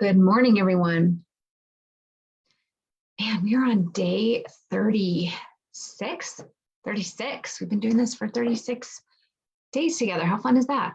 Good morning, everyone. Man, we're on day 36. 36. We've been doing this for 36 days together. How fun is that?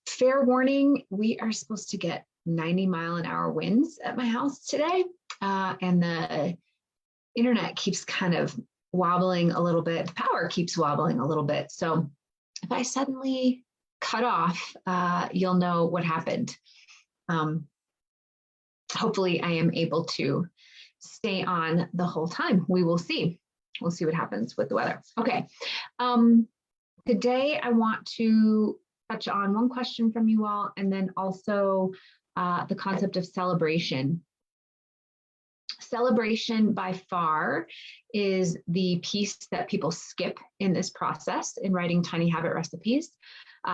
Fair warning, we are supposed to get 90-mile-an-hour winds at my house today. And the internet keeps kind of wobbling a little bit. The power keeps wobbling a little bit. So if I suddenly cut off, you'll know what happened. Hopefully I am able to stay on the whole time. We will see. We'll see what happens with the weather. Okay. Today I want to touch on one question from you all, and then also the concept of celebration. Celebration by far is the piece that people skip in this process in writing tiny habit recipes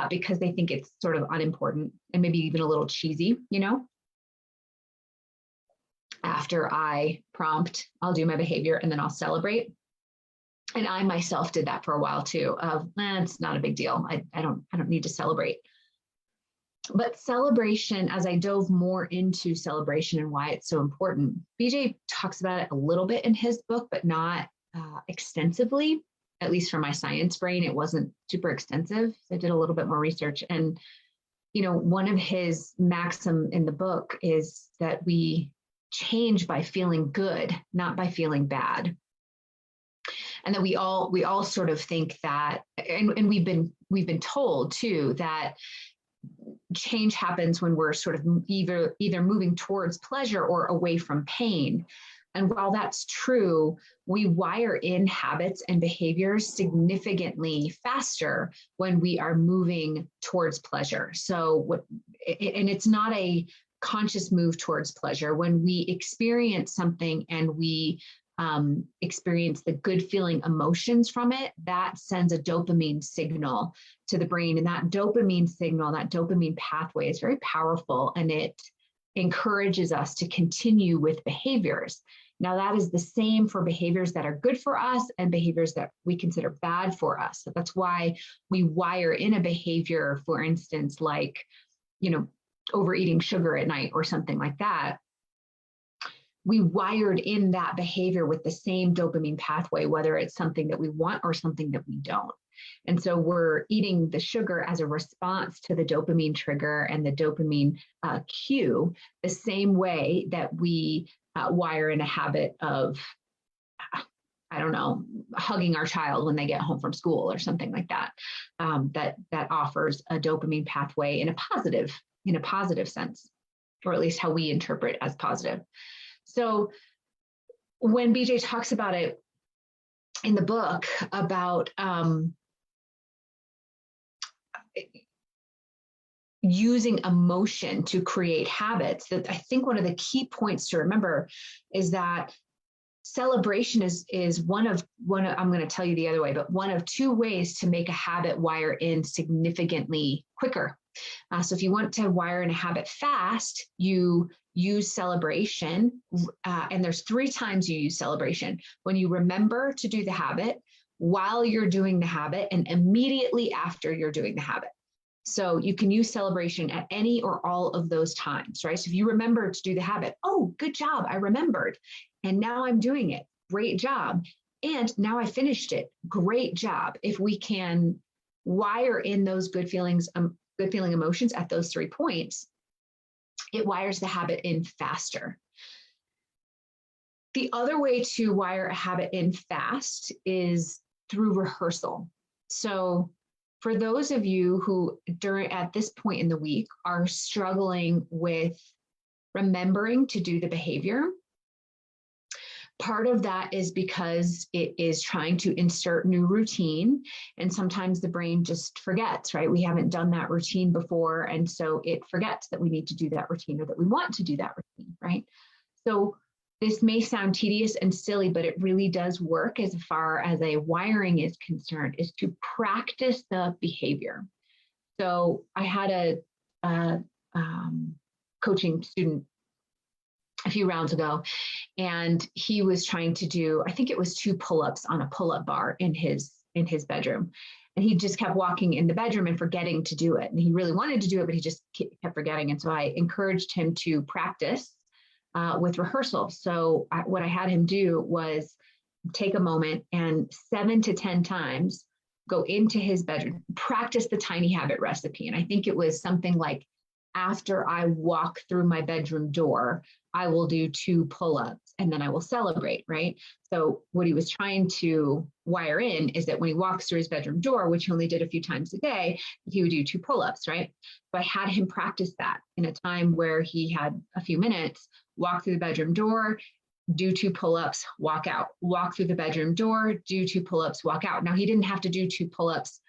because they think it's sort of unimportant and maybe even a little cheesy, you know? After I prompt, I'll do my behavior and then I'll celebrate. And I myself did that for a while too, of it's not a big deal. I don't need to celebrate. But celebration, as I dove more into celebration and why it's so important, BJ talks about it a little bit in his book, but not extensively. At least for my science brain, it wasn't super extensive. I did a little bit more research. And, you know, one of his maxim in the book is that we change by feeling good, not by feeling bad. And that we all sort of think that, and we've been told too that change happens when we're sort of either moving towards pleasure or away from pain. And while that's true, we wire in habits and behaviors significantly faster when we are moving towards pleasure. So and it's not a conscious move towards pleasure. When we experience something and we experience the good feeling emotions from it, that sends a dopamine signal to the brain. And that dopamine signal, that dopamine pathway is very powerful, and it encourages us to continue with behaviors. Now, that is the same for behaviors that are good for us and behaviors that we consider bad for us. So that's why we wire in a behavior, for instance, like, you know, overeating sugar at night or something like that. We wired in that behavior with the same dopamine pathway, whether it's something that we want or something that we don't. And so we're eating the sugar as a response to the dopamine trigger and the dopamine cue, the same way that we wire in a habit of, I don't know, hugging our child when they get home from school or something like that, that offers a dopamine pathway in a positive sense, or at least how we interpret as positive. So when BJ talks about it in the book about using emotion to create habits, that I think one of the key points to remember is that celebration is one of I'm going to tell you the other way, but one of two ways to make a habit wire in significantly quicker. So if you want to wire in a habit fast, you use celebration. And there's 3 times you use celebration: when you remember to do the habit, while you're doing the habit, and immediately after you're doing the habit. So you can use celebration at any or all of those times, right? So if you remember to do the habit, oh, good job, I remembered. And now I'm doing it. Great job. And now I finished it. Great job. If we can wire in those good feeling emotions at those 3 points, it wires the habit in faster. The other way to wire a habit in fast is through rehearsal. So for those of you who at this point in the week are struggling with remembering to do the behavior, part of that is because it is trying to insert new routine. And sometimes the brain just forgets, right? We haven't done that routine before. And so it forgets that we need to do that routine, or that we want to do that routine, right? So this may sound tedious and silly, but it really does work as far as a wiring is concerned, is to practice the behavior. So I had a coaching student a few rounds ago, and he was trying to do, I think it was 2 pull-ups on a pull-up bar in his bedroom. And he just kept walking in the bedroom and forgetting to do it. And he really wanted to do it, but he just kept forgetting. And so I encouraged him to practice with rehearsal. So what I had him do was take a moment and 7 to 10 times go into his bedroom, practice the tiny habit recipe. And I think it was something like, after I walk through my bedroom door, I will do 2 pull-ups and then I will celebrate, right? So what he was trying to wire in is that when he walks through his bedroom door, which he only did a few times a day, he would do 2 pull-ups, right? So I had him practice that in a time where he had a few minutes, walk through the bedroom door, do 2 pull-ups, walk out, walk through the bedroom door, do 2 pull-ups, walk out. Now he didn't have to do 2 pull-ups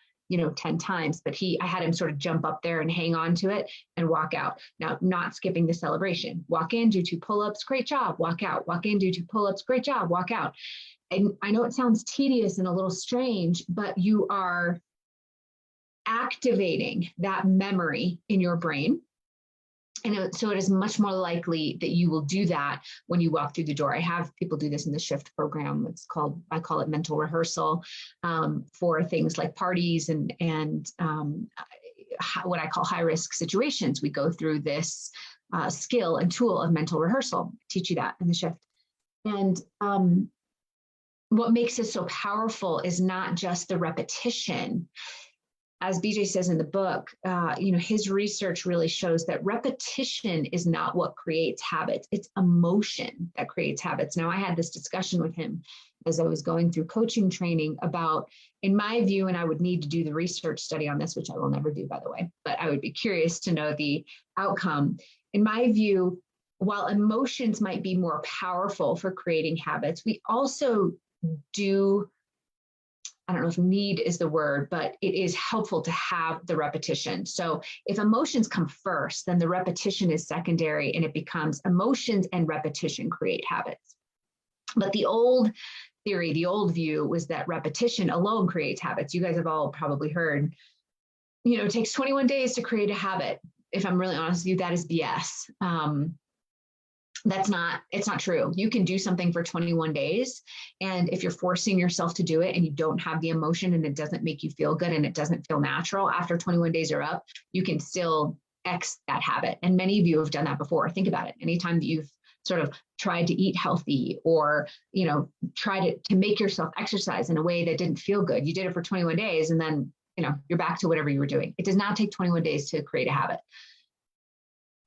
10 times, but I had him sort of jump up there and hang on to it and walk out. Now, not skipping the celebration. Walk in, do 2 pull-ups, great job, walk out. Walk in, do 2 pull-ups, great job, walk out. And I know it sounds tedious and a little strange, but you are activating that memory in your brain. And so it is much more likely that you will do that when you walk through the door. I have people do this in the shift program. I call it mental rehearsal for things like parties and what I call high risk situations. We go through this skill and tool of mental rehearsal. I teach you that in the shift. And what makes it so powerful is not just the repetition. As BJ says in the book, his research really shows that repetition is not what creates habits. It's emotion that creates habits. Now, I had this discussion with him as I was going through coaching training about, in my view, and I would need to do the research study on this, which I will never do, by the way, but I would be curious to know the outcome. In my view, while emotions might be more powerful for creating habits, we also do, I don't know if need is the word, but it is helpful to have the repetition. So if emotions come first, then the repetition is secondary and it becomes emotions and repetition create habits. But the old theory, the old view was that repetition alone creates habits. You guys have all probably heard, it takes 21 days to create a habit. If I'm really honest with you, that is BS. It's not true. You can do something for 21 days. And if you're forcing yourself to do it and you don't have the emotion and it doesn't make you feel good and it doesn't feel natural, after 21 days are up, you can still X that habit. And many of you have done that before. Think about it. Anytime that you've sort of tried to eat healthy or, try to make yourself exercise in a way that didn't feel good, you did it for 21 days and then, you're back to whatever you were doing. It does not take 21 days to create a habit.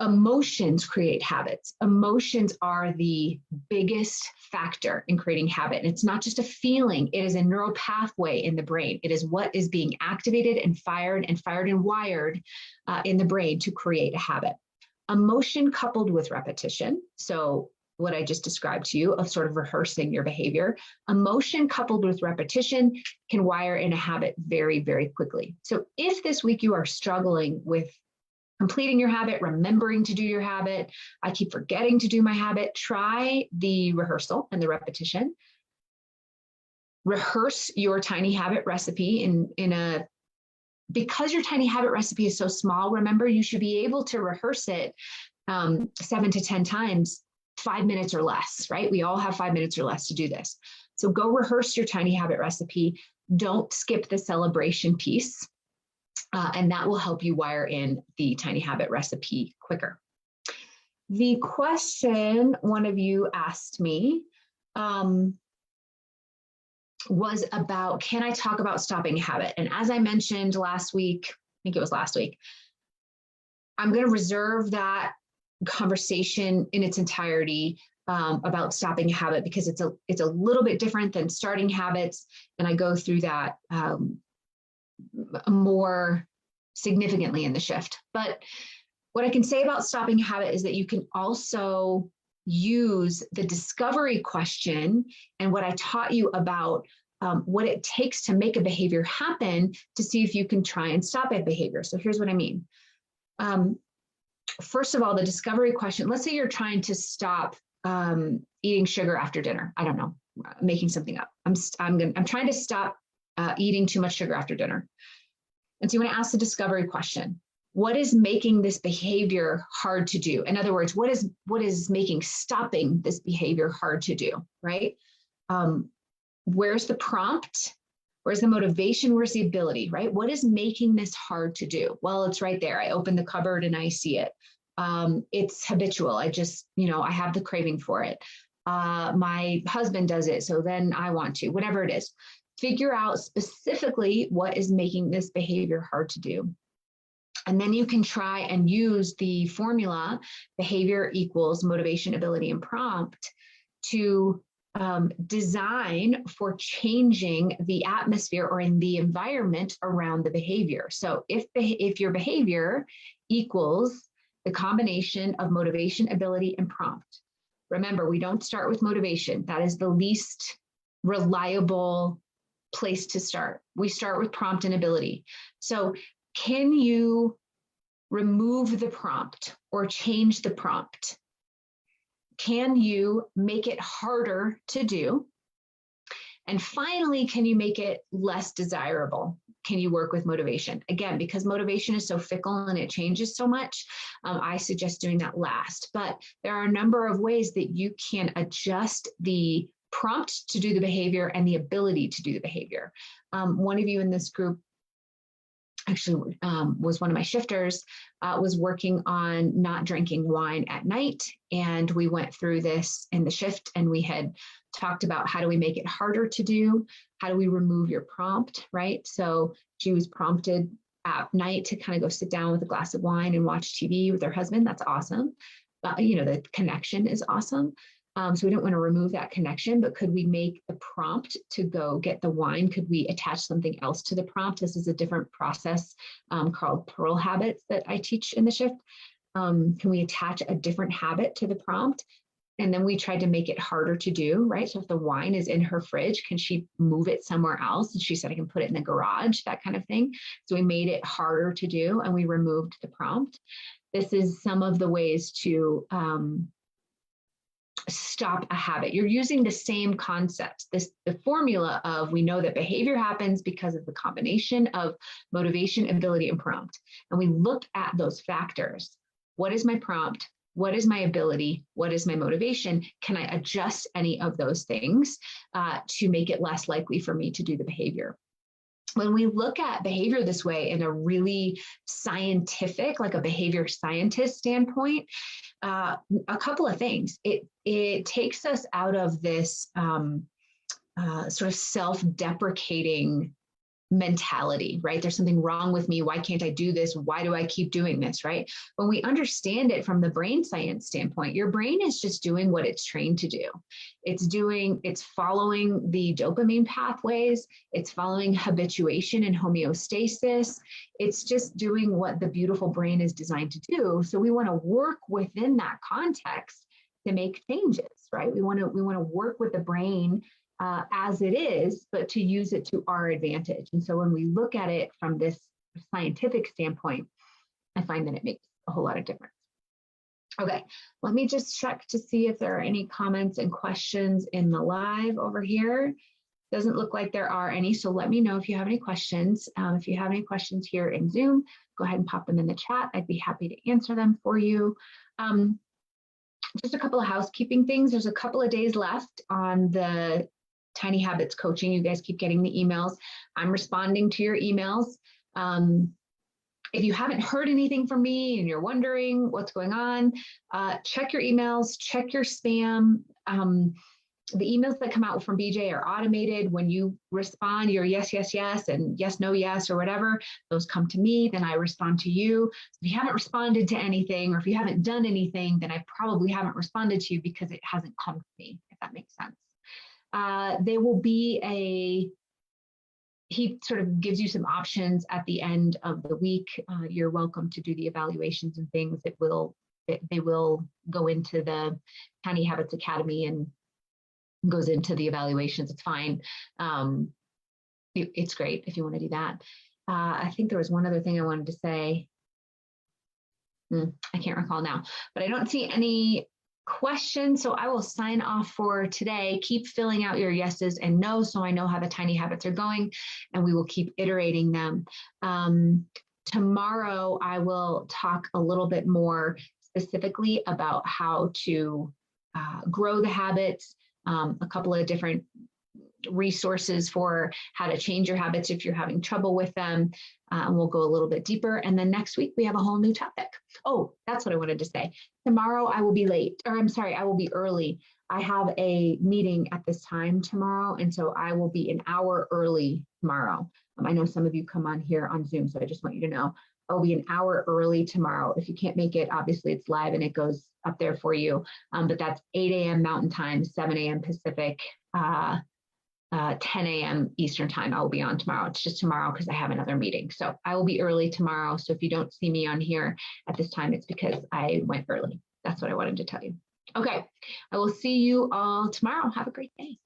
Emotions create habits. Emotions are the biggest factor in creating habit. And it's not just a feeling. It is a neural pathway in the brain. It is what is being activated and fired and wired in the brain to create a habit. Emotion coupled with repetition. So what I just described to you of sort of rehearsing your behavior, emotion coupled with repetition can wire in a habit very, very quickly. So if this week you are struggling with completing your habit, remembering to do your habit, I keep forgetting to do my habit, try the rehearsal and the repetition. Rehearse your tiny habit recipe because your tiny habit recipe is so small, remember, you should be able to rehearse it 7 to 10 times, 5 minutes or less, right? We all have 5 minutes or less to do this. So go rehearse your tiny habit recipe. Don't skip the celebration piece. And that will help you wire in the tiny habit recipe quicker. The question one of you asked me was about, can I talk about stopping a habit? And as I mentioned last week, I think it was last week, I'm going to reserve that conversation in its entirety about stopping a habit because it's a little bit different than starting habits. And I go through that more significantly in the shift. But what I can say about stopping a habit is that you can also use the discovery question and what I taught you about what it takes to make a behavior happen to see if you can try and stop a behavior. So here's what I mean. First of all, the discovery question, let's say you're trying to stop eating sugar after dinner. I don't know, I'm making something up. I'm trying to stop eating too much sugar after dinner. And so you want to ask the discovery question. What is making this behavior hard to do? In other words, what is making stopping this behavior hard to do, right? Where's the prompt? Whereas the motivation, where's the ability, right? What is making this hard to do? Well, it's right there. I open the cupboard and I see it. It's habitual. I just, I have the craving for it. My husband does it, so then I want to, whatever it is. Figure out specifically what is making this behavior hard to do. And then you can try and use the formula behavior equals motivation, ability, and prompt to design for changing the atmosphere or in the environment around the behavior. So if your behavior equals the combination of motivation, ability, and prompt, remember, we don't start with motivation. That is the least reliable place to start. We start with prompt and ability. So can you remove the prompt or change the prompt? Can you make it harder to do? And finally, can you make it less desirable? Can you work with motivation? Again, because motivation is so fickle and it changes so much, I suggest doing that last. But there are a number of ways that you can adjust the prompt to do the behavior and the ability to do the behavior. One of you in this group actually was one of my shifters, was working on not drinking wine at night. And we went through this in the shift, and we had talked about how do we make it harder to do? How do we remove your prompt, right? So she was prompted at night to kind of go sit down with a glass of wine and watch TV with her husband. That's awesome. The connection is awesome. So we don't want to remove that connection, but could we make the prompt to go get the wine? Could we attach something else to the prompt? This is a different process called Pearl habits that I teach in the shift. Can we attach a different habit to the prompt? And then we tried to make it harder to do, right? So if the wine is in her fridge, can she move it somewhere else? And she said, I can put it in the garage, that kind of thing. So we made it harder to do, and we removed the prompt. This is some of the ways to stop a habit. You're using the same concepts. The formula of, we know that behavior happens because of the combination of motivation, ability, and prompt. And we look at those factors. What is my prompt? What is my ability? What is my motivation? Can I adjust any of those things to make it less likely for me to do the behavior? When we look at behavior this way in a really scientific, like a behavior scientist standpoint, a couple of things. It takes us out of this sort of self-deprecating mentality, right? There's something wrong with me. Why can't I do this? Why do I keep doing this, right? When we understand it from the brain science standpoint, your brain is just doing what it's trained to do. It's following the dopamine pathways. It's following habituation and homeostasis. It's just doing what the beautiful brain is designed to do. So we want to work within that context to make changes, right? We want to work with the brain as it is, but to use it to our advantage. And so when we look at it from this scientific standpoint, I find that it makes a whole lot of difference. Okay, let me just check to see if there are any comments and questions in the live over here. Doesn't look like there are any, so let me know if you have any questions. If you have any questions here in Zoom, go ahead and pop them in the chat. I'd be happy to answer them for you. Just a couple of housekeeping things. There's a couple of days left on the Tiny Habits coaching. You guys keep getting the emails. I'm responding to your emails. If you haven't heard anything from me and you're wondering what's going on, check your emails, check your spam. The emails that come out from BJ are automated. When you respond, you're yes, yes, yes, and yes, no, yes, or whatever, those come to me, then I respond to you. If you haven't responded to anything, or if you haven't done anything, then I probably haven't responded to you because it hasn't come to me, if that makes sense. There will be he sort of gives you some options at the end of the week. You're welcome to do the evaluations and things. They will go into the Tiny Habits Academy and goes into the evaluations. It's fine. It's great if you want to do that. I think there was one other thing I wanted to say. I can't recall now, but I don't see any questions. So I will sign off for today. Keep filling out your yeses and nos so I know how the tiny habits are going, and we will keep iterating them. Tomorrow, I will talk a little bit more specifically about how to grow the habits, a couple of different resources for how to change your habits if you're having trouble with them. And we'll go a little bit deeper. And then next week, we have a whole new topic. Oh, that's what I wanted to say. Tomorrow, I will be late, or I'm sorry, I will be early. I have a meeting at this time tomorrow. And so I will be an hour early tomorrow. I know some of you come on here on Zoom, so I just want you to know I'll be an hour early tomorrow. If you can't make it, obviously it's live and it goes up there for you. But that's 8 a.m. Mountain Time, 7 a.m. Pacific, 10 a.m. Eastern Time. I will be on tomorrow. It's just tomorrow because I have another meeting. So I will be early tomorrow. So if you don't see me on here at this time, it's because I went early. That's what I wanted to tell you. Okay, I will see you all tomorrow. Have a great day.